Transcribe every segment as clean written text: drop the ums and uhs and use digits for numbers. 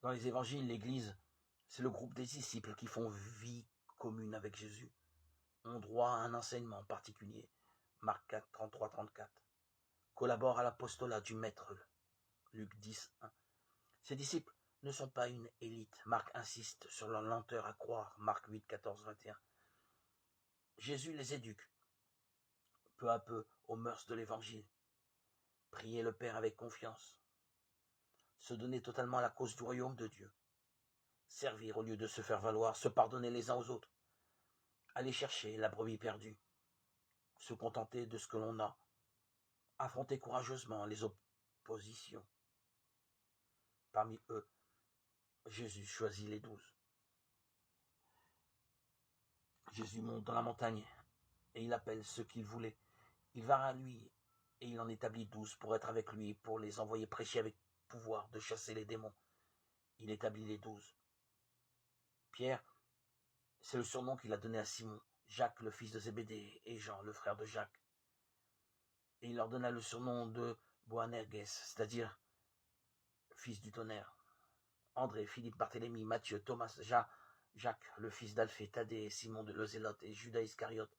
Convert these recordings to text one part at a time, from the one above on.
Dans les évangiles, l'Église, c'est le groupe des disciples qui font vie commune avec Jésus, ont droit à un enseignement particulier. Marc 4, 33, 34. Collabore à l'apostolat du Maître. Luc 10, 1. Ces disciples ne sont pas une élite. Marc insiste sur leur lenteur à croire. Marc 8, 14, 21. Jésus les éduque peu à peu aux mœurs de l'Évangile. Prier le Père avec confiance. Se donner totalement à la cause du royaume de Dieu. Servir au lieu de se faire valoir. Se pardonner les uns aux autres. Aller chercher la brebis perdue. Se contenter de ce que l'on a. Affronter courageusement les oppositions. Parmi eux, Jésus choisit les 12. Jésus monte dans la montagne et il appelle ceux qu'il voulait. Il va à lui et il en établit 12 pour être avec lui, pour les envoyer prêcher avec pouvoir de chasser les démons. Il établit les 12. Pierre, c'est le surnom qu'il a donné à Simon, Jacques le fils de Zébédée et Jean le frère de Jacques. Et il leur donna le surnom de Boanerges, c'est-à-dire fils du tonnerre. André, Philippe, Barthélemy, Matthieu, Thomas, Jacques le fils d'Alphée, Thaddée, Simon de Zélote et Judas Iscariote,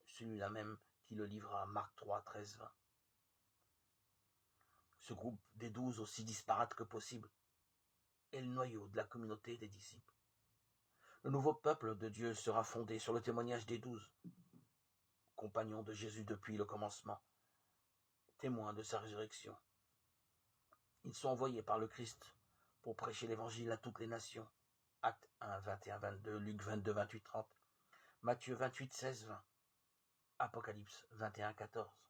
celui-là même qui le livra, Marc 3, 13, 20. Ce groupe des 12, aussi disparate que possible, est le noyau de la communauté des disciples. Le nouveau peuple de Dieu sera fondé sur le témoignage des 12, compagnons de Jésus depuis le commencement, témoins de sa résurrection. Ils sont envoyés par le Christ pour prêcher l'évangile à toutes les nations. Actes 1, 21, 22, Luc 22, 28, 30, Matthieu 28, 16, 20, Apocalypse 21, 14.